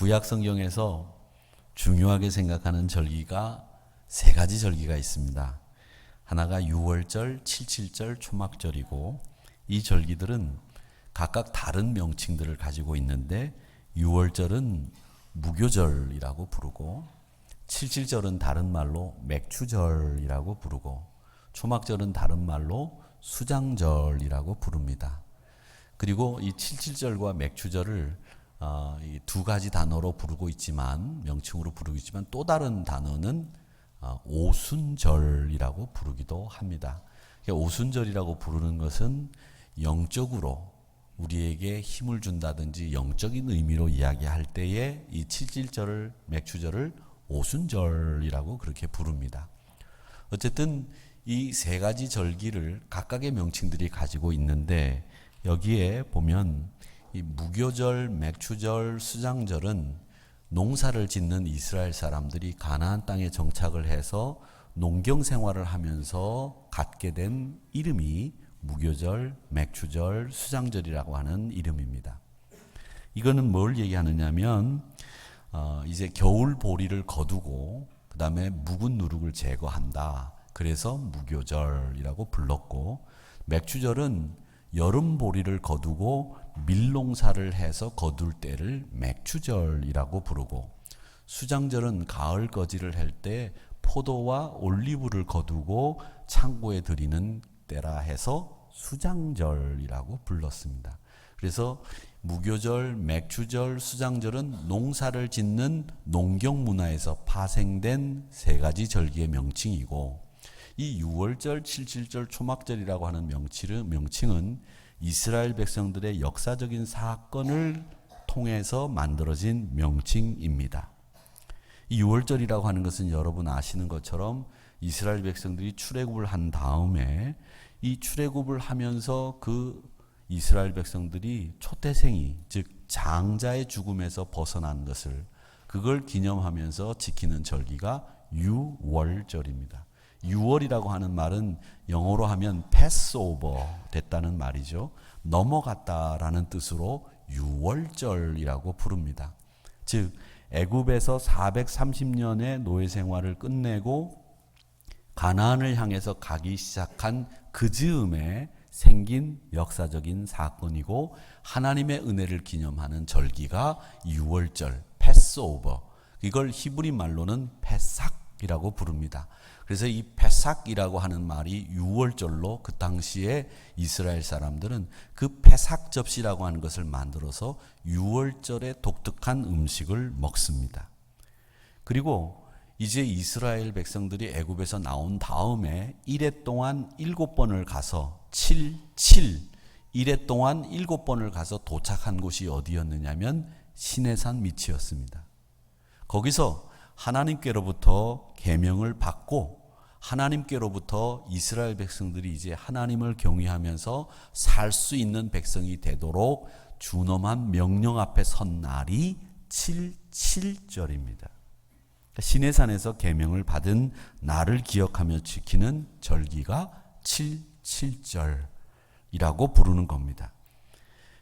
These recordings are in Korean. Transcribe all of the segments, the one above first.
구약 성경에서 중요하게 생각하는 절기가 세 가지 절기가 있습니다. 하나가 유월절, 칠칠절, 초막절이고 이 절기들은 각각 다른 명칭들을 가지고 있는데 유월절은 무교절이라고 부르고 칠칠절은 다른 말로 맥추절이라고 부르고 초막절은 다른 말로 수장절이라고 부릅니다. 그리고 이 칠칠절과 맥추절을 이 두 가지 단어로 부르고 있지만 명칭으로 부르고 있지만 또 다른 단어는 오순절이라고 부르기도 합니다. 오순절이라고 부르는 것은 영적으로 우리에게 힘을 준다든지 영적인 의미로 이야기할 때에 이 칠칠절을 맥추절을 오순절이라고 그렇게 부릅니다. 어쨌든 이 세 가지 절기를 각각의 명칭들이 가지고 있는데 여기에 보면 이 무교절, 맥추절, 수장절은 농사를 짓는 이스라엘 사람들이 가나안 땅에 정착을 해서 농경 생활을 하면서 갖게 된 이름이 무교절, 맥추절, 수장절이라고 하는 이름입니다. 이거는 뭘 얘기하느냐면 이제 겨울 보리를 거두고 그 다음에 묵은 누룩을 제거한다. 그래서 무교절이라고 불렀고 맥추절은 여름 보리를 거두고 밀농사를 해서 거둘 때를 맥추절이라고 부르고 수장절은 가을 거지를 할 때 포도와 올리브를 거두고 창고에 들이는 때라 해서 수장절이라고 불렀습니다. 그래서 무교절, 맥추절, 수장절은 농사를 짓는 농경 문화에서 파생된 세 가지 절기의 명칭이고 이 유월절, 칠칠절, 초막절이라고 하는 명칭은 이스라엘 백성들의 역사적인 사건을 통해서 만들어진 명칭입니다. 이 유월절이라고 하는 것은 여러분 아시는 것처럼 이스라엘 백성들이 출애굽을 한 다음에 이 출애굽을 하면서 그 이스라엘 백성들이 초태생이 즉 장자의 죽음에서 벗어난 것을 그걸 기념하면서 지키는 절기가 유월절입니다. 유월이라고 하는 말은 영어로 하면 패스오버 됐다는 말이죠. 넘어갔다라는 뜻으로 유월절이라고 부릅니다. 즉 애굽에서 430년의 노예 생활을 끝내고 가나안을 향해서 가기 시작한 그 즈음에 생긴 역사적인 사건이고 하나님의 은혜를 기념하는 절기가 유월절, 패스오버. 이걸 히브리 말로는 페삭이라고 부릅니다. 그래서 이 페삭이라고 하는 말이 유월절로 그 당시에 이스라엘 사람들은 그 페삭 접시라고 하는 것을 만들어서 유월절에 독특한 음식을 먹습니다. 그리고 이제 이스라엘 백성들이 애굽에서 나온 다음에 1회 동안 7번을 가서 1회 동안 7번을 가서 도착한 곳이 어디였느냐면 시내산 밑이었습니다. 거기서 하나님께로부터 계명을 받고 하나님께로부터 이스라엘 백성들이 이제 하나님을 경외하면서 살 수 있는 백성이 되도록 준엄한 명령 앞에 선 날이 7.7절입니다. 시내산에서 계명을 받은 날을 기억하며 지키는 절기가 7.7절이라고 부르는 겁니다.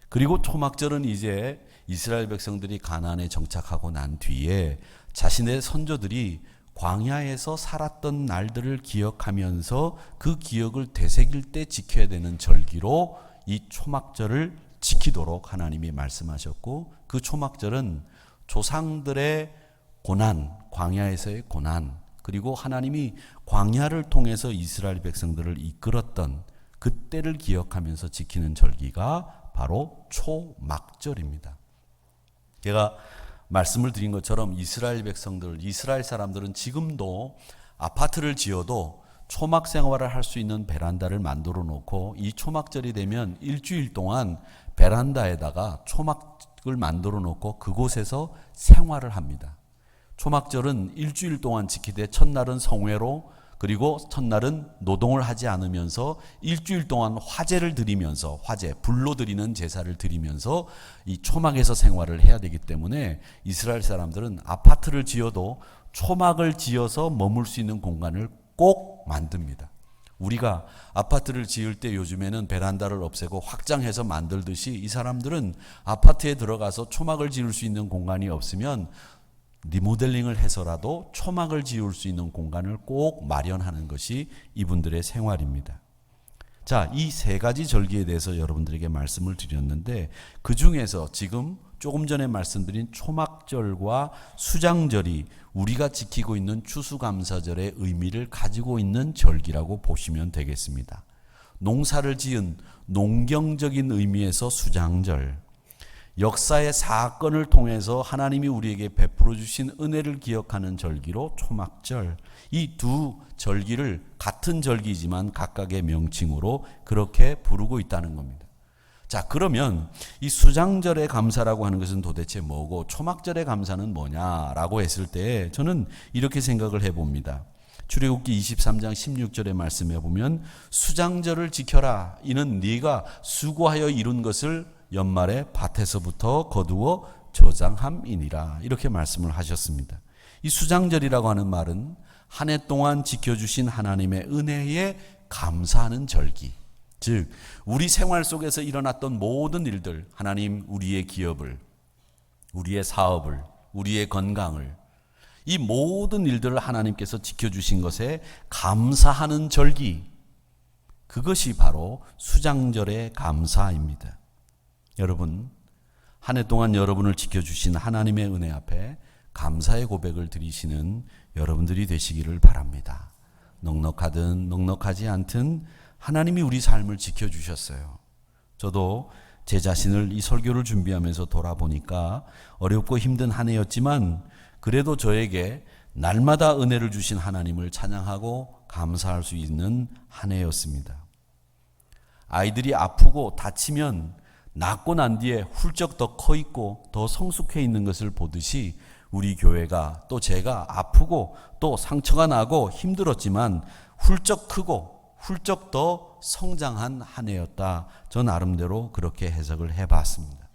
그리고 초막절은 이제 이스라엘 백성들이 가나안에 정착하고 난 뒤에 자신의 선조들이 광야에서 살았던 날들을 기억하면서 그 기억을 되새길 때 지켜야 되는 절기로 이 초막절을 지키도록 하나님이 말씀하셨고 그 초막절은 조상들의 고난, 광야에서의 고난, 그리고 하나님이 광야를 통해서 이스라엘 백성들을 이끌었던 그때를 기억하면서 지키는 절기가 바로 초막절입니다. 제가 말씀을 드린 것처럼 이스라엘 백성들, 이스라엘 사람들은 지금도 아파트를 지어도 초막 생활을 할 수 있는 베란다를 만들어 놓고 이 초막절이 되면 일주일 동안 베란다에다가 초막을 만들어 놓고 그곳에서 생활을 합니다. 초막절은 일주일 동안 지키되 첫날은 성회로 그리고 첫날은 노동을 하지 않으면서 일주일 동안 화제를 드리면서 불로 드리는 제사를 드리면서 이 초막에서 생활을 해야 되기 때문에 이스라엘 사람들은 아파트를 지어도 초막을 지어서 머물 수 있는 공간을 꼭 만듭니다. 우리가 아파트를 지을 때 요즘에는 베란다를 없애고 확장해서 만들듯이 이 사람들은 아파트에 들어가서 초막을 지을 수 있는 공간이 없으면 리모델링을 해서라도 초막을 지을 수 있는 공간을 꼭 마련하는 것이 이분들의 생활입니다. 자, 이 세 가지 절기에 대해서 여러분들에게 말씀을 드렸는데 그 중에서 지금 조금 전에 말씀드린 초막절과 수장절이 우리가 지키고 있는 추수감사절의 의미를 가지고 있는 절기라고 보시면 되겠습니다. 농사를 지은 농경적인 의미에서 수장절, 역사의 사건을 통해서 하나님이 우리에게 베풀어 주신 은혜를 기억하는 절기로 초막절, 이 두 절기를 같은 절기지만 각각의 명칭으로 그렇게 부르고 있다는 겁니다. 자, 그러면 이 수장절의 감사라고 하는 것은 도대체 뭐고 초막절의 감사는 뭐냐라고 했을 때 저는 이렇게 생각을 해봅니다. 출애굽기 23장 16절의 말씀에 보면 수장절을 지켜라. 이는 네가 수고하여 이룬 것을 연말에 밭에서부터 거두어 저장함이니라. 이렇게 말씀을 하셨습니다. 이 수장절이라고 하는 말은 한 해 동안 지켜주신 하나님의 은혜에 감사하는 절기. 즉 우리 생활 속에서 일어났던 모든 일들, 하나님 우리의 기업을, 우리의 사업을, 우리의 건강을, 이 모든 일들을 하나님께서 지켜주신 것에 감사하는 절기, 그것이 바로 수장절의 감사입니다. 여러분, 한 해 동안 여러분을 지켜주신 하나님의 은혜 앞에 감사의 고백을 드리시는 여러분들이 되시기를 바랍니다. 넉넉하든 넉넉하지 않든 하나님이 우리 삶을 지켜주셨어요. 저도 제 자신을 이 설교를 준비하면서 돌아보니까 어렵고 힘든 한 해였지만 그래도 저에게 날마다 은혜를 주신 하나님을 찬양하고 감사할 수 있는 한 해였습니다. 아이들이 아프고 다치면 낫고 난 뒤에 훌쩍 더 커 있고 더 성숙해 있는 것을 보듯이 우리 교회가 또 제가 아프고 또 상처가 나고 힘들었지만 훌쩍 크고 훌쩍 더 성장한 한 해였다. 저 나름대로 그렇게 해석을 해봤습니다.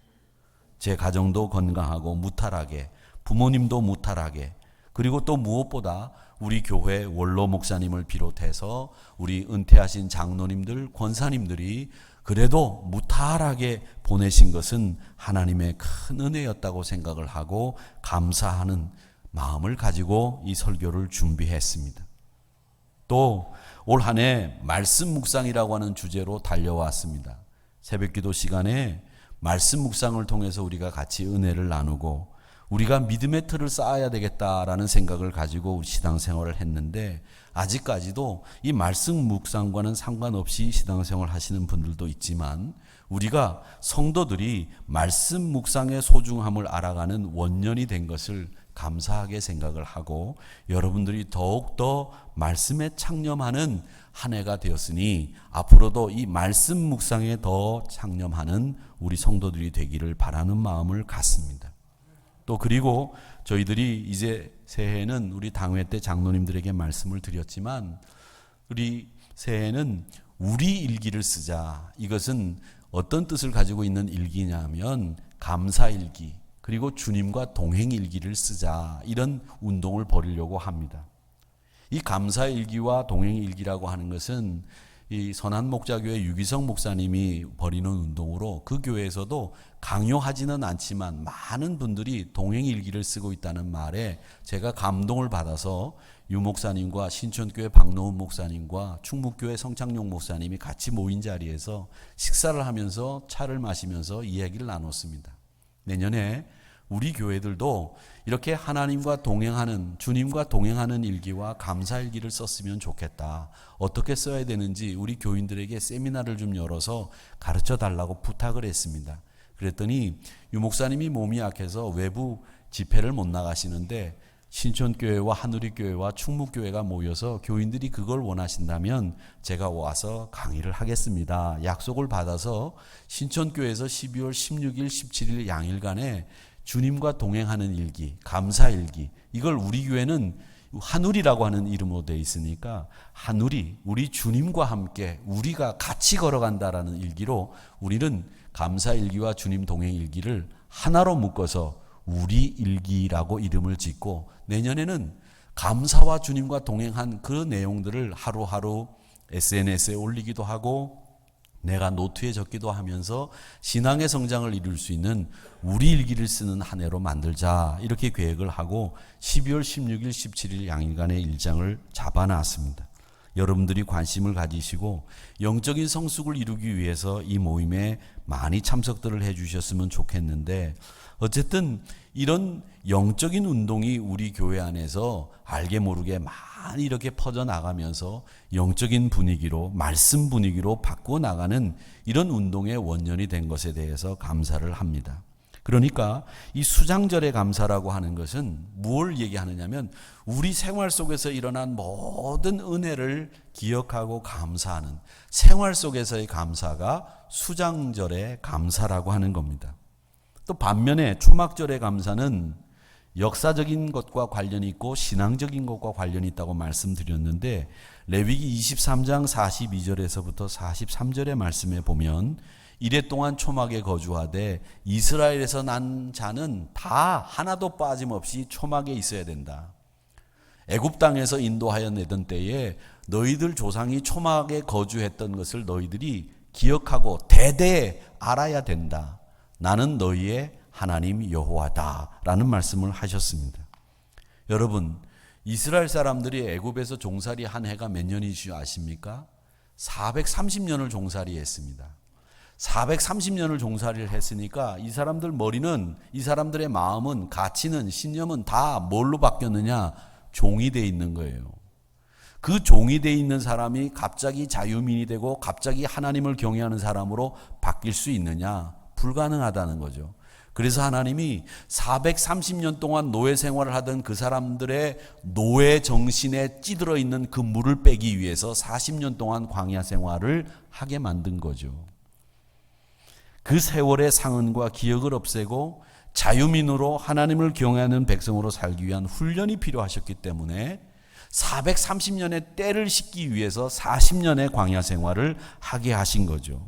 제 가정도 건강하고 무탈하게, 부모님도 무탈하게, 그리고 또 무엇보다 우리 교회 원로 목사님을 비롯해서 우리 은퇴하신 장로님들, 권사님들이 그래도 무탈하게 보내신 것은 하나님의 큰 은혜였다고 생각을 하고 감사하는 마음을 가지고 이 설교를 준비했습니다. 또 올 한 해 말씀 묵상이라고 하는 주제로 달려왔습니다. 새벽기도 시간에 말씀 묵상을 통해서 우리가 같이 은혜를 나누고 우리가 믿음의 틀을 쌓아야 되겠다라는 생각을 가지고 신앙생활을 했는데 아직까지도 이 말씀 묵상과는 상관없이 신앙생활을 하시는 분들도 있지만 우리가 성도들이 말씀 묵상의 소중함을 알아가는 원년이 된 것을 감사하게 생각을 하고 여러분들이 더욱더 말씀에 창념하는 한 해가 되었으니 앞으로도 이 말씀 묵상에 더 창념하는 우리 성도들이 되기를 바라는 마음을 갖습니다. 또 그리고 저희들이 이제 새해에는 우리 당회 때 장로님들에게 말씀을 드렸지만 우리 새해에는 우리 일기를 쓰자. 이것은 어떤 뜻을 가지고 있는 일기냐면 감사일기 그리고 주님과 동행일기를 쓰자. 이런 운동을 벌이려고 합니다. 이 감사일기와 동행일기라고 하는 것은 이 선한목자교회 유기성 목사님이 벌이는 운동으로 그 교회에서도 강요하지는 않지만 많은 분들이 동행일기를 쓰고 있다는 말에 제가 감동을 받아서 유 목사님과 신촌교회 박노훈 목사님과 충북교회 성창용 목사님이 같이 모인 자리에서 식사를 하면서 차를 마시면서 이야기를 나눴습니다. 내년에 우리 교회들도 이렇게 하나님과 동행하는, 주님과 동행하는 일기와 감사일기를 썼으면 좋겠다. 어떻게 써야 되는지 우리 교인들에게 세미나를 좀 열어서 가르쳐 달라고 부탁을 했습니다. 그랬더니 유 목사님이 몸이 약해서 외부 집회를 못 나가시는데 신촌교회와 하누리교회와 충북교회가 모여서 교인들이 그걸 원하신다면 제가 와서 강의를 하겠습니다. 약속을 받아서 신촌교회에서 12월 16일, 17일 양일간에 주님과 동행하는 일기, 감사일기, 이걸 우리 교회는 하누리라고 하는 이름으로 되어 있으니까 하누리, 우리 주님과 함께 우리가 같이 걸어간다라는 일기로 우리는 감사일기와 주님 동행일기를 하나로 묶어서 우리 일기라고 이름을 짓고 내년에는 감사와 주님과 동행한 그 내용들을 하루하루 SNS에 올리기도 하고 내가 노트에 적기도 하면서 신앙의 성장을 이룰 수 있는 우리 일기를 쓰는 한 해로 만들자, 이렇게 계획을 하고 12월 16일, 17일 양일간의 일정을 잡아놨습니다. 여러분들이 관심을 가지시고 영적인 성숙을 이루기 위해서 이 모임에 많이 참석들을 해주셨으면 좋겠는데, 어쨌든 이런 영적인 운동이 우리 교회 안에서 알게 모르게 많이 이렇게 퍼져나가면서 영적인 분위기로, 말씀 분위기로 바꾸어 나가는 이런 운동의 원년이 된 것에 대해서 감사를 합니다. 그러니까 이 수장절의 감사라고 하는 것은 무엇을 얘기하느냐면 우리 생활 속에서 일어난 모든 은혜를 기억하고 감사하는 생활 속에서의 감사가 수장절의 감사라고 하는 겁니다. 또 반면에 초막절의 감사는 역사적인 것과 관련이 있고 신앙적인 것과 관련이 있다고 말씀드렸는데, 레위기 23장 42절에서부터 43절의 말씀에 보면 이레 동안 초막에 거주하되 이스라엘에서 난 자는 다 하나도 빠짐없이 초막에 있어야 된다. 애굽 땅에서 인도하여 내던 때에 너희들 조상이 초막에 거주했던 것을 너희들이 기억하고 대대에 알아야 된다. 나는 너희의 하나님 여호와다라는 말씀을 하셨습니다. 여러분, 이스라엘 사람들이 애굽에서 종살이 한 해가 몇 년이지 아십니까? 430년을 종살이 했습니다. 430년을 종살이를 했으니까 이 사람들 머리는, 이 사람들의 마음은, 가치는, 신념은 다 뭘로 바뀌었느냐? 종이 돼 있는 거예요. 그 종이 돼 있는 사람이 갑자기 자유민이 되고 갑자기 하나님을 경외하는 사람으로 바뀔 수 있느냐? 불가능하다는 거죠. 그래서 하나님이 430년 동안 노예 생활을 하던 그 사람들의 노예 정신에 찌들어 있는 그 물을 빼기 위해서 40년 동안 광야 생활을 하게 만든 거죠. 그 세월의 상흔과 기억을 없애고 자유민으로 하나님을 경외하는 백성으로 살기 위한 훈련이 필요하셨기 때문에 430년의 때를 싣기 위해서 40년의 광야 생활을 하게 하신 거죠.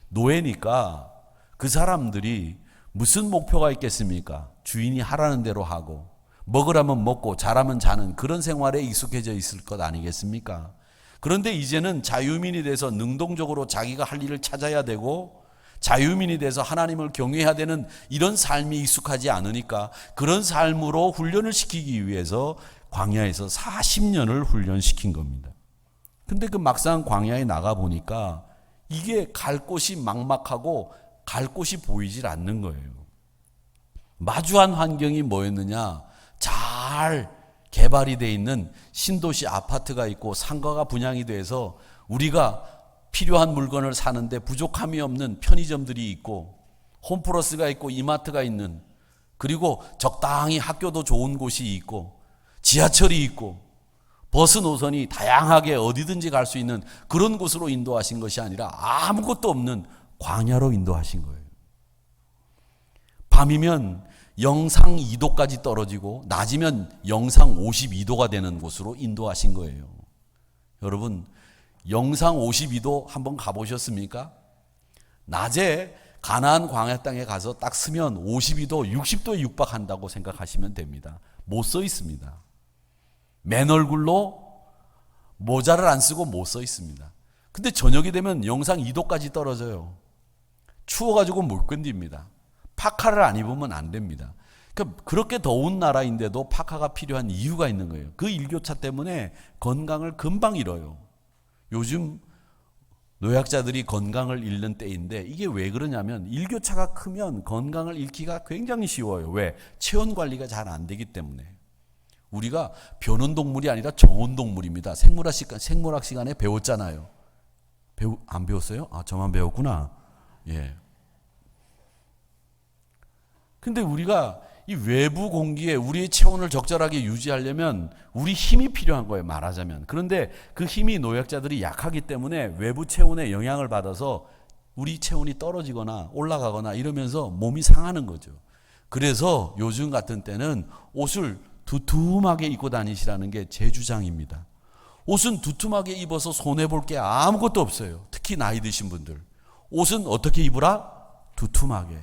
노예니까 그 사람들이 무슨 목표가 있겠습니까? 주인이 하라는 대로 하고 먹으라면 먹고 자라면 자는 그런 생활에 익숙해져 있을 것 아니겠습니까? 그런데 이제는 자유민이 돼서 능동적으로 자기가 할 일을 찾아야 되고 자유민이 돼서 하나님을 경외해야 되는 이런 삶이 익숙하지 않으니까 그런 삶으로 훈련을 시키기 위해서 광야에서 40년을 훈련시킨 겁니다. 근데 그 막상 광야에 나가 보니까 이게 갈 곳이 막막하고 갈 곳이 보이질 않는 거예요. 마주한 환경이 뭐였느냐? 잘 개발이 돼 있는 신도시 아파트가 있고 상가가 분양이 돼서 우리가 필요한 물건을 사는데 부족함이 없는 편의점들이 있고 홈플러스가 있고 이마트가 있는, 그리고 적당히 학교도 좋은 곳이 있고 지하철이 있고 버스 노선이 다양하게 어디든지 갈 수 있는 그런 곳으로 인도하신 것이 아니라 아무것도 없는 광야로 인도하신 거예요. 밤이면 영상 2도까지 떨어지고 낮이면 영상 52도가 되는 곳으로 인도하신 거예요. 여러분, 영상 52도 한번 가보셨습니까? 낮에 가나안 광야 땅에 가서 딱 서면 52도, 60도에 육박한다고 생각하시면 됩니다. 못 서 있습니다. 맨 얼굴로 모자를 안 쓰고 못 서 있습니다. 근데 저녁이 되면 영상 2도까지 떨어져요. 추워가지고 못 견딥니다. 파카를 안 입으면 안 됩니다. 그러니까 그렇게 더운 나라인데도 파카가 필요한 이유가 있는 거예요. 그 일교차 때문에 건강을 금방 잃어요. 요즘 노약자들이 건강을 잃는 때인데 이게 왜 그러냐면 일교차가 크면 건강을 잃기가 굉장히 쉬워요. 왜? 체온 관리가 잘 안 되기 때문에. 우리가 변온동물이 아니라 정온동물입니다. 생물학 시간에 배웠잖아요. 안 배웠어요? 아, 저만 배웠구나. 예. 근데 우리가 이 외부 공기에 우리의 체온을 적절하게 유지하려면 우리 힘이 필요한 거예요, 말하자면. 그런데 그 힘이 노약자들이 약하기 때문에 외부 체온에 영향을 받아서 우리 체온이 떨어지거나 올라가거나 이러면서 몸이 상하는 거죠. 그래서 요즘 같은 때는 옷을 두툼하게 입고 다니시라는 게 제 주장입니다. 옷은 두툼하게 입어서 손해볼 게 아무것도 없어요. 특히 나이 드신 분들. 옷은 어떻게 입으라? 두툼하게.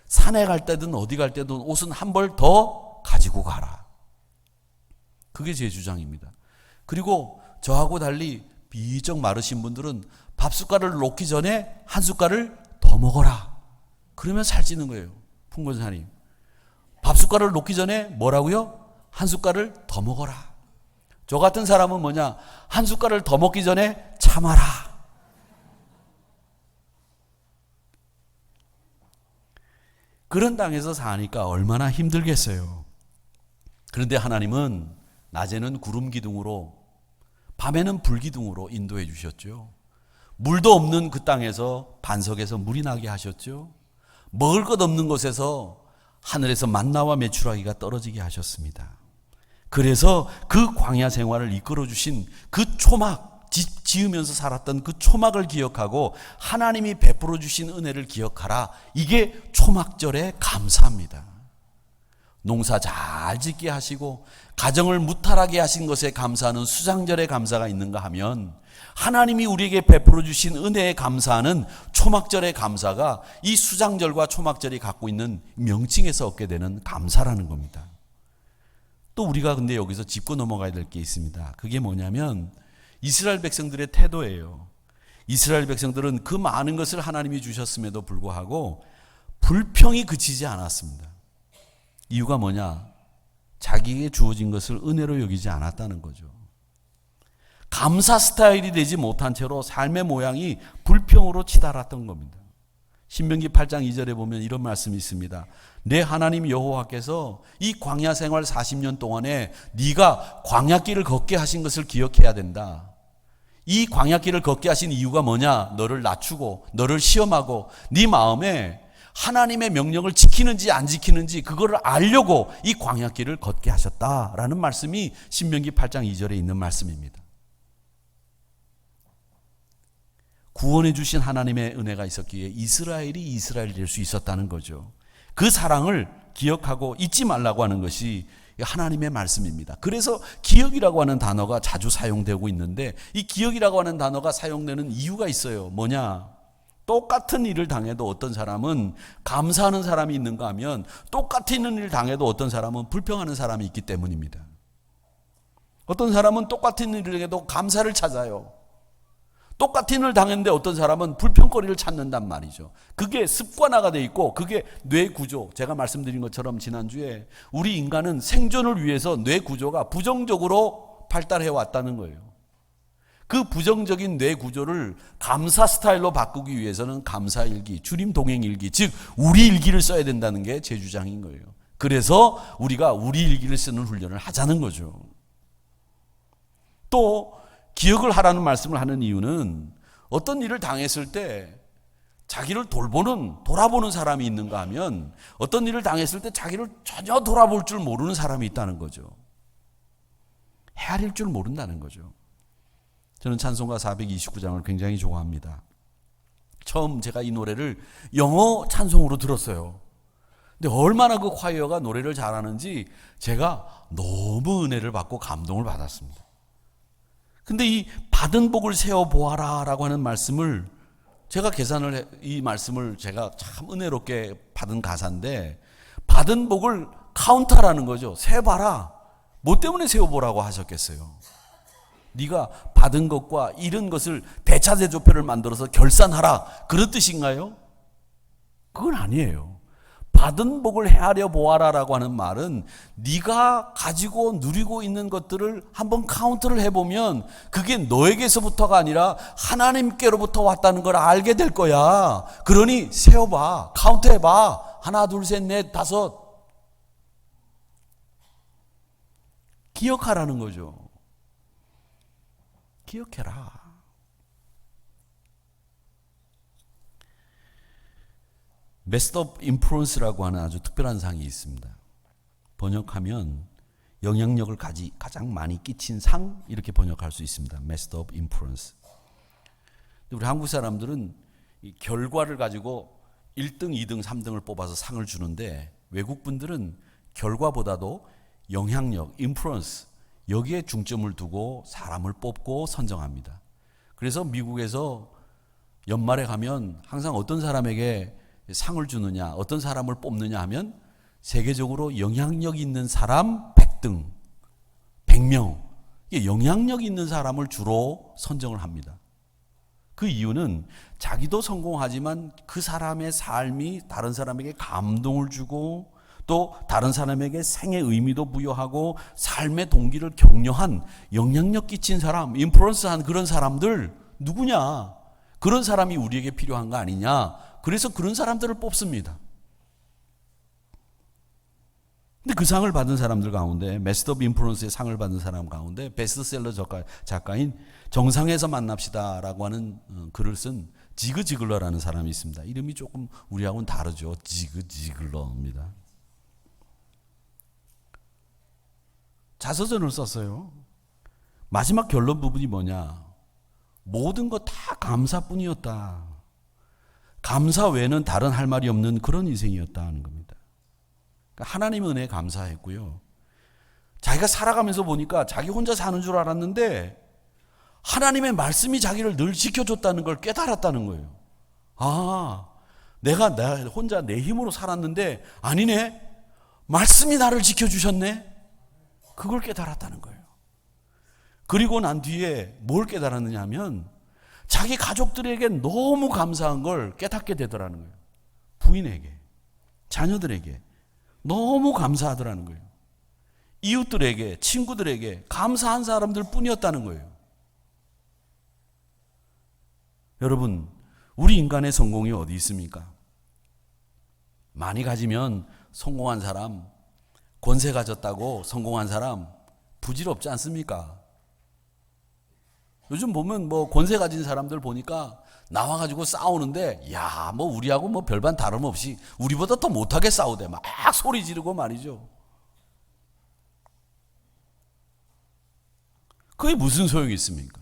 산에 갈 때든 어디 갈 때든 옷은 한 벌 더 가지고 가라. 그게 제 주장입니다. 그리고 저하고 달리 비쩍 마르신 분들은 밥 숟갈을 놓기 전에 한 숟갈을 더 먹어라. 그러면 살찌는 거예요. 풍건사님. 밥 숟갈을 놓기 전에 뭐라고요? 한 숟갈을 더 먹어라. 저 같은 사람은 뭐냐? 한 숟갈을 더 먹기 전에 참아라. 그런 땅에서 사니까 얼마나 힘들겠어요. 그런데 하나님은 낮에는 구름 기둥으로 밤에는 불 기둥으로 인도해 주셨죠. 물도 없는 그 땅에서 반석에서 물이 나게 하셨죠. 먹을 것 없는 곳에서 하늘에서 만나와 메추라기가 떨어지게 하셨습니다. 그래서 그 광야 생활을 이끌어 주신 그 초막, 집 지으면서 살았던 그 초막을 기억하고 하나님이 베풀어 주신 은혜를 기억하라. 이게 초막절의 감사입니다. 농사 잘 짓게 하시고 가정을 무탈하게 하신 것에 감사하는 수장절의 감사가 있는가 하면 하나님이 우리에게 베풀어 주신 은혜에 감사하는 초막절의 감사가 이 수장절과 초막절이 갖고 있는 명칭에서 얻게 되는 감사라는 겁니다. 또 우리가 근데 여기서 짚고 넘어가야 될 게 있습니다. 그게 뭐냐면 이스라엘 백성들의 태도예요. 이스라엘 백성들은 그 많은 것을 하나님이 주셨음에도 불구하고 불평이 그치지 않았습니다. 이유가 뭐냐? 자기에게 주어진 것을 은혜로 여기지 않았다는 거죠. 감사 스타일이 되지 못한 채로 삶의 모양이 불평으로 치달았던 겁니다. 신명기 8장 2절에 보면 이런 말씀이 있습니다. 내 하나님 여호와께서 이 광야 생활 40년 동안에 네가 광야길을 걷게 하신 것을 기억해야 된다. 이 광야길을 걷게 하신 이유가 뭐냐? 너를 낮추고 너를 시험하고 네 마음에 하나님의 명령을 지키는지 안 지키는지 그거를 알려고 이 광야길을 걷게 하셨다라는 말씀이 신명기 8장 2절에 있는 말씀입니다. 구원해 주신 하나님의 은혜가 있었기에 이스라엘이 이스라엘이 될 수 있었다는 거죠. 그 사랑을 기억하고 잊지 말라고 하는 것이 하나님의 말씀입니다. 그래서 기억이라고 하는 단어가 자주 사용되고 있는데 이 기억이라고 하는 단어가 사용되는 이유가 있어요. 뭐냐? 똑같은 일을 당해도 어떤 사람은 감사하는 사람이 있는가 하면 똑같은 일을 당해도 어떤 사람은 불평하는 사람이 있기 때문입니다. 어떤 사람은 똑같은 일을 해도 감사를 찾아요. 똑같은 일을 당했는데 어떤 사람은 불평거리를 찾는단 말이죠. 그게 습관화가 돼 있고 그게 뇌 구조, 제가 말씀드린 것처럼 지난주에 우리 인간은 생존을 위해서 뇌 구조가 부정적으로 발달해 왔다는 거예요. 그 부정적인 뇌 구조를 감사 스타일로 바꾸기 위해서는 감사일기, 주림 동행일기, 즉 우리 일기를 써야 된다는 게 제 주장인 거예요. 그래서 우리가 우리 일기를 쓰는 훈련을 하자는 거죠. 또 기억을 하라는 말씀을 하는 이유는 어떤 일을 당했을 때 자기를 돌아보는 사람이 있는가 하면 어떤 일을 당했을 때 자기를 전혀 돌아볼 줄 모르는 사람이 있다는 거죠. 헤아릴 줄 모른다는 거죠. 저는 찬송가 429장을 굉장히 좋아합니다. 처음 제가 이 노래를 영어 찬송으로 들었어요. 근데 얼마나 그 콰이어가 노래를 잘하는지 제가 너무 은혜를 받고 감동을 받았습니다. 근데 이 받은 복을 세어보아라 라고 하는 말씀을 제가 이 말씀을 제가 참 은혜롭게 받은 가사인데 받은 복을 카운터라는 거죠. 세봐라. 뭐 때문에 세어보라고 하셨겠어요? 네가 받은 것과 잃은 것을 대차대조표를 만들어서 결산하라. 그런 뜻인가요? 그건 아니에요. 받은 복을 헤아려 보아라라고 하는 말은 네가 가지고 누리고 있는 것들을 한번 카운트를 해보면 그게 너에게서부터가 아니라 하나님께로부터 왔다는 걸 알게 될 거야. 그러니 세어봐. 카운트해봐. 하나, 둘, 셋, 넷, 다섯. 기억하라는 거죠. 기억해라. Master of Influence라고 하는 아주 특별한 상이 있습니다. 번역하면 영향력을 가장 많이 끼친 상 이렇게 번역할 수 있습니다. Master of Influence. 우리 한국 사람들은 이 결과를 가지고 1등, 2등, 3등을 뽑아서 상을 주는데 외국 분들은 결과보다도 영향력, influence 여기에 중점을 두고 사람을 뽑고 선정합니다. 그래서 미국에서 연말에 가면 항상 어떤 사람에게 상을 주느냐, 어떤 사람을 뽑느냐 하면 세계적으로 영향력 있는 사람 100등, 100명 영향력 있는 사람을 주로 선정을 합니다. 그 이유는 자기도 성공하지만 그 사람의 삶이 다른 사람에게 감동을 주고 또 다른 사람에게 생의 의미도 부여하고 삶의 동기를 격려한 영향력 끼친 사람, 인플루언스한 그런 사람들 누구냐? 그런 사람이 우리에게 필요한 거 아니냐? 그래서 그런 사람들을 뽑습니다. 근데 그 상을 받은 사람들 가운데, 메스터 오브 인플루언스의 상을 받은 사람 가운데 베스트셀러 작가인 정상에서 만납시다라고 하는 글을 쓴 지그 지글러라는 사람이 있습니다. 이름이 조금 우리하고는 다르죠. 지그 지글러입니다. 자서전을 썼어요. 마지막 결론 부분이 뭐냐? 모든 것 다 감사뿐이었다. 감사 외에는 다른 할 말이 없는 그런 인생이었다 하는 겁니다. 그러니까 하나님 은혜에 감사했고요. 자기가 살아가면서 보니까 자기 혼자 사는 줄 알았는데 하나님의 말씀이 자기를 늘 지켜줬다는 걸 깨달았다는 거예요. 아, 내가 혼자 내 힘으로 살았는데 아니네. 말씀이 나를 지켜주셨네. 그걸 깨달았다는 거예요. 그리고 난 뒤에 뭘 깨달았느냐 하면 자기 가족들에게 너무 감사한 걸 깨닫게 되더라는 거예요. 부인에게, 자녀들에게 너무 감사하더라는 거예요. 이웃들에게, 친구들에게 감사한 사람들 뿐이었다는 거예요. 여러분, 우리 인간의 성공이 어디 있습니까? 많이 가지면 성공한 사람, 권세 가졌다고 성공한 사람 부질없지 않습니까? 요즘 보면 뭐 권세 가진 사람들 보니까 나와가지고 싸우는데, 야, 뭐 우리하고 뭐 별반 다름없이 우리보다 더 못하게 싸우대. 막 소리 지르고 말이죠. 그게 무슨 소용이 있습니까?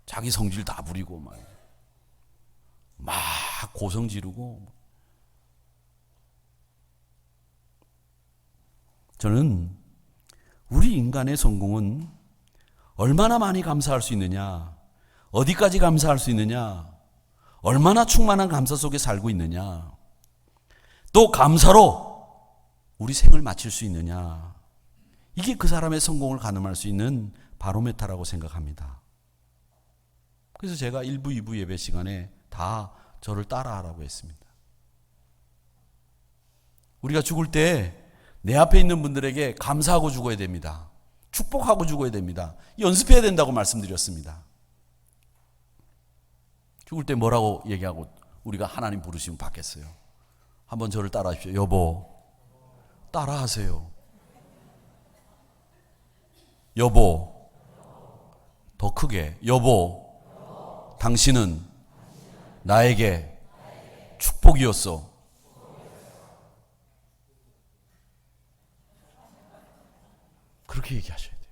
자기 성질 다 부리고 막 고성 지르고. 저는 우리 인간의 성공은 얼마나 많이 감사할 수 있느냐, 어디까지 감사할 수 있느냐, 얼마나 충만한 감사 속에 살고 있느냐, 또 감사로 우리 생을 마칠 수 있느냐, 이게 그 사람의 성공을 가늠할 수 있는 바로메타라고 생각합니다. 그래서 제가 1부, 2부 예배 시간에 다 저를 따라하라고 했습니다. 우리가 죽을 때 내 앞에 있는 분들에게 감사하고 죽어야 됩니다. 축복하고 죽어야 됩니다. 연습해야 된다고 말씀드렸습니다. 죽을 때 뭐라고 얘기하고 우리가 하나님 부르시면 받겠어요? 한번 저를 따라하십시오. 여보, 따라하세요. 여보, 더 크게. 여보, 당신은 나에게 축복이었어. 그렇게 얘기하셔야 돼요.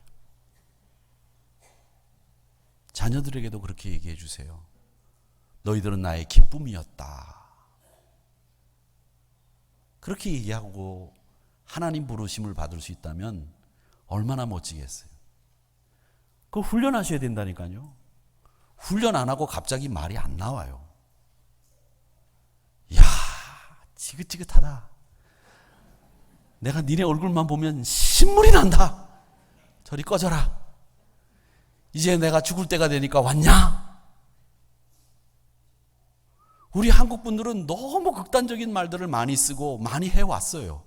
자녀들에게도 그렇게 얘기해 주세요. 너희들은 나의 기쁨이었다. 그렇게 얘기하고 하나님 부르심을 받을 수 있다면 얼마나 멋지겠어요. 그거 훈련하셔야 된다니까요. 훈련 안 하고 갑자기 말이 안 나와요. 이야, 지긋지긋하다. 내가 니네 얼굴만 보면 신물이 난다. 저리 꺼져라. 이제 내가 죽을 때가 되니까 왔냐? 우리 한국 분들은 너무 극단적인 말들을 많이 쓰고 많이 해왔어요.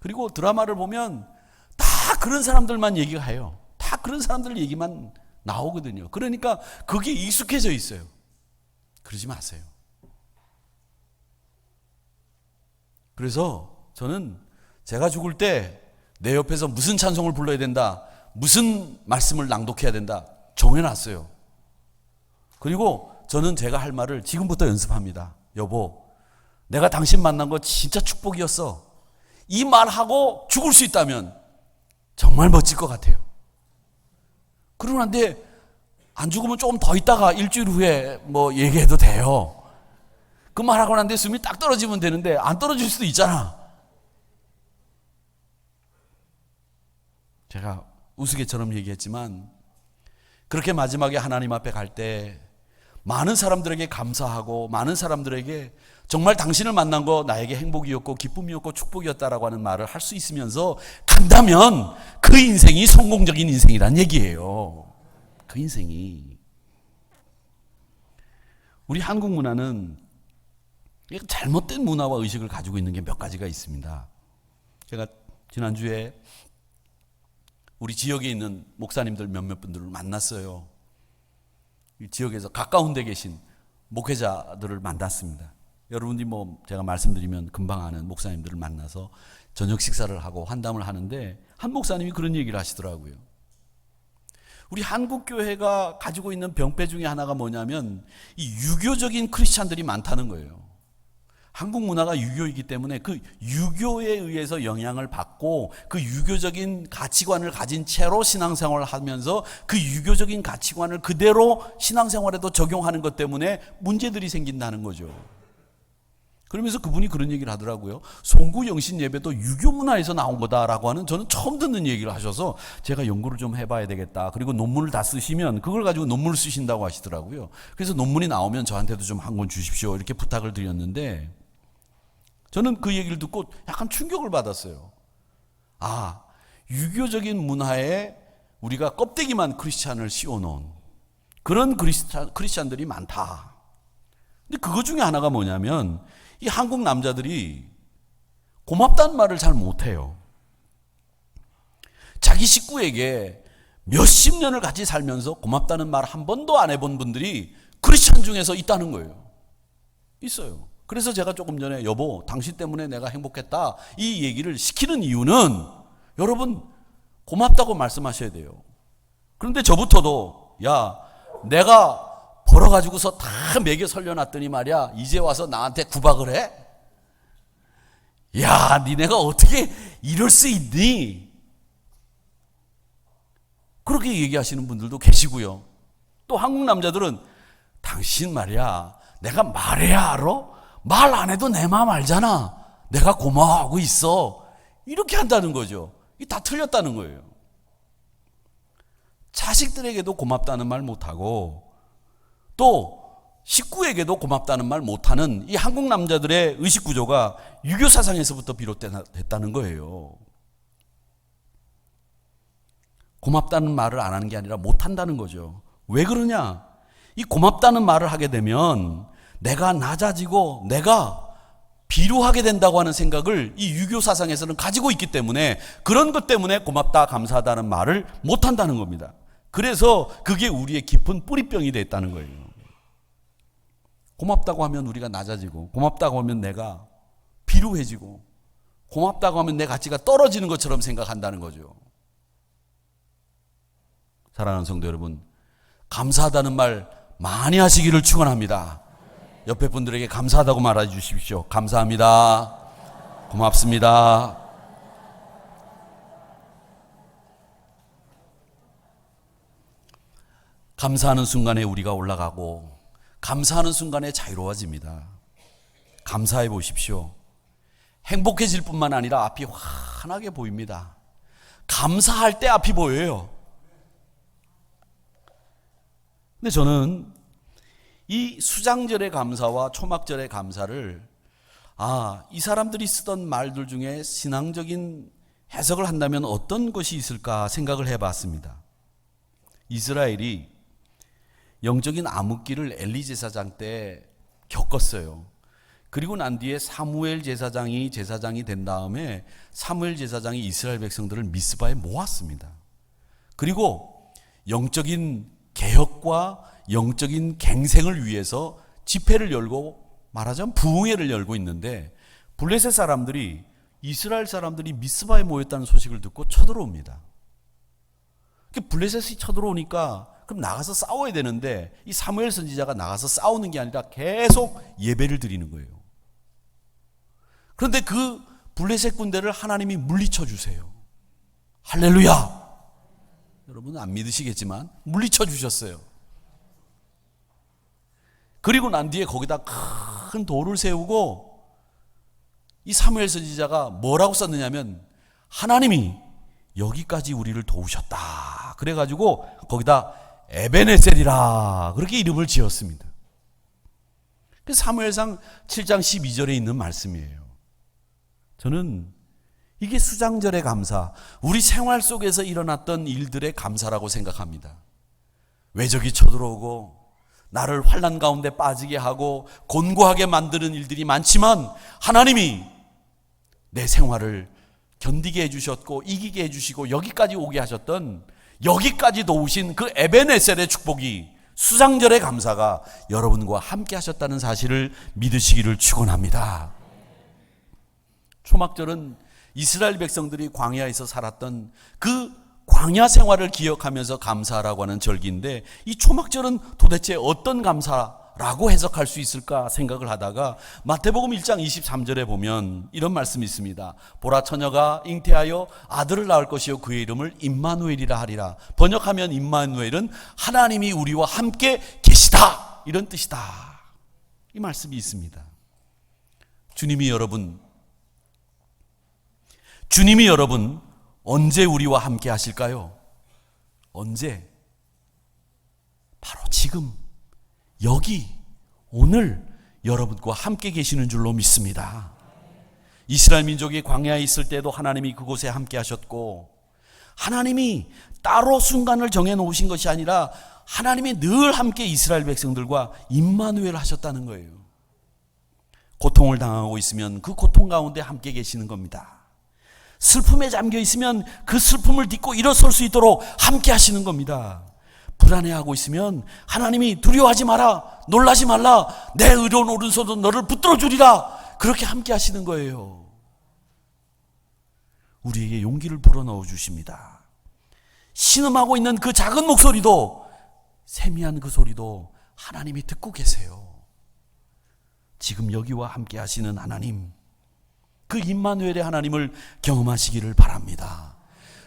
그리고 드라마를 보면 다 그런 사람들만 얘기가 해요. 다 그런 사람들 얘기만 나오거든요. 그러니까 그게 익숙해져 있어요. 그러지 마세요. 그래서 저는 제가 죽을 때 내 옆에서 무슨 찬송을 불러야 된다, 무슨 말씀을 낭독해야 된다 정해놨어요. 그리고 저는 제가 할 말을 지금부터 연습합니다. 여보, 내가 당신 만난 거 진짜 축복이었어. 이 말하고 죽을 수 있다면 정말 멋질 것 같아요. 그러고 난데 안 죽으면 조금 더 있다가 일주일 후에 뭐 얘기해도 돼요. 그 말하고 난데 숨이 딱 떨어지면 되는데 안 떨어질 수도 있잖아. 제가 우스개처럼 얘기했지만 그렇게 마지막에 하나님 앞에 갈 때 많은 사람들에게 감사하고 많은 사람들에게 정말 당신을 만난 거 나에게 행복이었고 기쁨이었고 축복이었다라고 하는 말을 할 수 있으면서 간다면 그 인생이 성공적인 인생이란 얘기예요. 그 인생이. 우리 한국 문화는 잘못된 문화와 의식을 가지고 있는 게 몇 가지가 있습니다. 제가 지난주에 우리 지역에 있는 목사님들 몇몇 분들을 만났어요. 이 지역에서 가까운 데 계신 목회자들을 만났습니다. 여러분들이 제가 말씀드리면 금방 아는 목사님들을 만나서 저녁 식사를 하고 환담을 하는데 한 목사님이 그런 얘기를 하시더라고요. 우리 한국 교회가 가지고 있는 병폐 중에 하나가 뭐냐면 이 유교적인 크리스찬들이 많다는 거예요. 한국 문화가 유교이기 때문에 그 유교에 의해서 영향을 받고 그 유교적인 가치관을 가진 채로 신앙생활을 하면서 그 유교적인 가치관을 그대로 신앙생활에도 적용하는 것 때문에 문제들이 생긴다는 거죠. 그러면서 그분이 그런 얘기를 하더라고요. 송구 영신 예배도 유교 문화에서 나온 거다라고 하는, 저는 처음 듣는 얘기를 하셔서 제가 연구를 좀 해봐야 되겠다. 그리고 논문을 다 쓰시면 그걸 가지고 논문을 쓰신다고 하시더라고요. 그래서 논문이 나오면 저한테도 좀 한 권 주십시오 이렇게 부탁을 드렸는데 저는 그 얘기를 듣고 약간 충격을 받았어요. 아, 유교적인 문화에 우리가 껍데기만 크리스찬을 씌워놓은 그런 크리스찬들이 많다. 근데 그거 중에 하나가 뭐냐면 이 한국 남자들이 고맙다는 말을 잘 못해요. 자기 식구에게 몇십 년을 같이 살면서 고맙다는 말 한 번도 안 해본 분들이 크리스찬 중에서 있다는 거예요. 있어요. 그래서 제가 조금 전에 여보 당신 때문에 내가 행복했다 이 얘기를 시키는 이유는 여러분 고맙다고 말씀하셔야 돼요. 그런데 저부터도 야 내가 벌어가지고서 다 먹여 살려놨더니 말이야 이제 와서 나한테 구박을 해? 야 니네가 어떻게 이럴 수 있니? 그렇게 얘기하시는 분들도 계시고요. 또 한국 남자들은 당신 말이야 내가 말해야 알아? 말 안 해도 내 마음 알잖아. 내가 고마워하고 있어. 이렇게 한다는 거죠. 이게 다 틀렸다는 거예요. 자식들에게도 고맙다는 말 못하고 또 식구에게도 고맙다는 말 못하는 이 한국 남자들의 의식 구조가 유교 사상에서부터 비롯됐다는 거예요. 고맙다는 말을 안 하는 게 아니라 못한다는 거죠. 왜 그러냐? 이 고맙다는 말을 하게 되면 내가 낮아지고 내가 비루하게 된다고 하는 생각을 이 유교 사상에서는 가지고 있기 때문에 그런 것 때문에 고맙다 감사하다는 말을 못한다는 겁니다. 그래서 그게 우리의 깊은 뿌리병이 됐다는 거예요. 고맙다고 하면 우리가 낮아지고 고맙다고 하면 내가 비루해지고 고맙다고 하면 내 가치가 떨어지는 것처럼 생각한다는 거죠. 사랑하는 성도 여러분, 감사하다는 말 많이 하시기를 축원합니다. 옆에 분들에게 감사하다고 말해 주십시오. 감사합니다. 고맙습니다. 감사하는 순간에 우리가 올라가고 감사하는 순간에 자유로워집니다. 감사해 보십시오. 행복해질 뿐만 아니라 앞이 환하게 보입니다. 감사할 때 앞이 보여요. 근데 저는 이 수장절의 감사와 초막절의 감사를 이 사람들이 쓰던 말들 중에 신앙적인 해석을 한다면 어떤 것이 있을까 생각을 해봤습니다. 이스라엘이 영적인 암흑기를 엘리 제사장 때 겪었어요. 그리고 난 뒤에 사무엘 제사장이 된 다음에 사무엘 제사장이 이스라엘 백성들을 미스바에 모았습니다. 그리고 영적인 개혁과 영적인 갱생을 위해서 집회를 열고 말하자면 부흥회를 열고 있는데 블레셋 사람들이 이스라엘 사람들이 미스바에 모였다는 소식을 듣고 쳐들어옵니다. 블레셋이 쳐들어오니까 그럼 나가서 싸워야 되는데 이 사무엘 선지자가 나가서 싸우는 게 아니라 계속 예배를 드리는 거예요. 그런데 그 블레셋 군대를 하나님이 물리쳐 주세요. 할렐루야. 여러분은 안 믿으시겠지만 물리쳐 주셨어요. 그리고 난 뒤에 거기다 큰 돌을 세우고 이 사무엘 선지자가 뭐라고 썼느냐면 하나님이 여기까지 우리를 도우셨다. 그래가지고 거기다 에베네셀이라 그렇게 이름을 지었습니다. 그 사무엘상 7장 12절에 있는 말씀이에요. 저는 이게 수장절의 감사, 우리 생활 속에서 일어났던 일들의 감사라고 생각합니다. 외적이 쳐들어오고 나를 환난 가운데 빠지게 하고 곤고하게 만드는 일들이 많지만 하나님이 내 생활을 견디게 해주셨고 이기게 해주시고 여기까지 오게 하셨던, 여기까지 도우신 그 에베네셀의 축복이, 수장절의 감사가 여러분과 함께 하셨다는 사실을 믿으시기를 축원합니다. 초막절은 이스라엘 백성들이 광야에서 살았던 그 광야 생활을 기억하면서 감사라고 하는 절기인데, 이 초막절은 도대체 어떤 감사라고 해석할 수 있을까 생각을 하다가 마태복음 1장 23절에 보면 이런 말씀이 있습니다. 보라, 처녀가 잉태하여 아들을 낳을 것이요 그의 이름을 임마누엘이라 하리라. 번역하면 임마누엘은 하나님이 우리와 함께 계시다, 이런 뜻이다, 이 말씀이 있습니다. 주님이 여러분 언제 우리와 함께 하실까요? 언제? 바로 지금, 여기, 오늘 여러분과 함께 계시는 줄로 믿습니다. 이스라엘 민족이 광야에 있을 때도 하나님이 그곳에 함께 하셨고, 하나님이 따로 순간을 정해놓으신 것이 아니라 하나님이 늘 함께 이스라엘 백성들과 임마누엘 하셨다는 거예요. 고통을 당하고 있으면 그 고통 가운데 함께 계시는 겁니다. 슬픔에 잠겨 있으면 그 슬픔을 딛고 일어설 수 있도록 함께 하시는 겁니다. 불안해하고 있으면 하나님이 두려워하지 마라, 놀라지 말라, 내 의로운 오른손으로 너를 붙들어 주리라, 그렇게 함께 하시는 거예요. 우리에게 용기를 불어넣어 주십니다. 신음하고 있는 그 작은 목소리도, 세미한 그 소리도 하나님이 듣고 계세요. 지금 여기와 함께 하시는 하나님, 그 임마누엘의 하나님을 경험하시기를 바랍니다.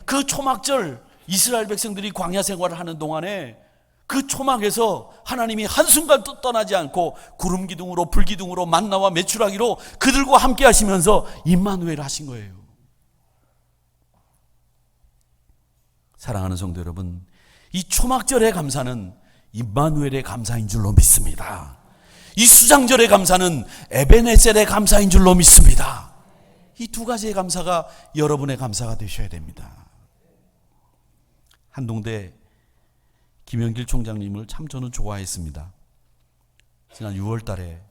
그 초막절, 이스라엘 백성들이 광야 생활을 하는 동안에 그 초막에서 하나님이 한순간도 떠나지 않고 구름 기둥으로, 불 기둥으로, 만나와 메추라기로 그들과 함께 하시면서 임마누엘 하신 거예요. 사랑하는 성도 여러분, 이 초막절의 감사는 임마누엘의 감사인 줄로 믿습니다. 이 수장절의 감사는 에베네셀의 감사인 줄로 믿습니다. 이 두 가지의 감사가 여러분의 감사가 되셔야 됩니다. 한동대 김영길 총장님을 참 저는 좋아했습니다. 지난 6월 달에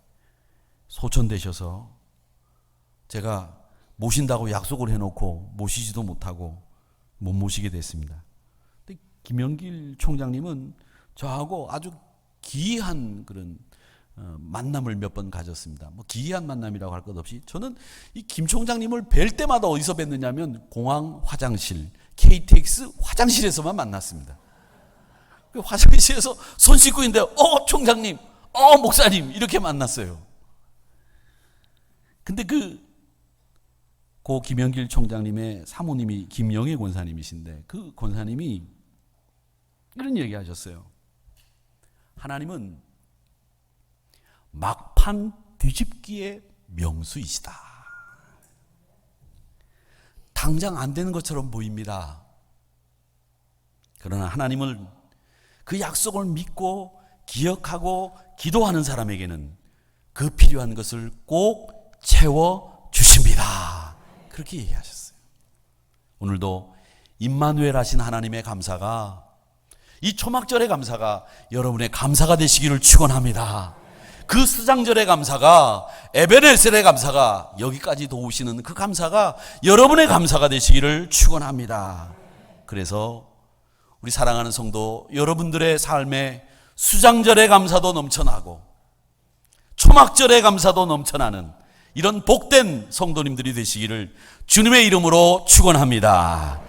소천되셔서 제가 모신다고 약속을 해놓고 모시지도 못하고 못 모시게 됐습니다. 근데 김영길 총장님은 저하고 아주 기이한 그런 만남을 몇 번 가졌습니다. 뭐 기이한 만남이라고 할 것 없이 저는 이 김 총장님을 뵐 때마다 어디서 뵀느냐면 공항 화장실, KTX 화장실에서만 만났습니다. 그 화장실에서 손 씻고 있는데 총장님, 목사님 이렇게 만났어요. 근데 고 김영길 총장님의 사모님이 김영애 권사님이신데, 그 권사님이 이런 얘기 하셨어요. 하나님은 막판 뒤집기의 명수이시다. 당장 안 되는 것처럼 보입니다. 그러나 하나님은 그 약속을 믿고 기억하고 기도하는 사람에게는 그 필요한 것을 꼭 채워주십니다. 그렇게 얘기하셨어요. 오늘도 임마누엘 하신 하나님의 감사가, 이 초막절의 감사가 여러분의 감사가 되시기를 축원합니다. 그 수장절의 감사가, 에베네셀의 감사가, 여기까지 도우시는 그 감사가 여러분의 감사가 되시기를 축원합니다. 그래서 우리 사랑하는 성도 여러분들의 삶에 수장절의 감사도 넘쳐나고 초막절의 감사도 넘쳐나는 이런 복된 성도님들이 되시기를 주님의 이름으로 축원합니다.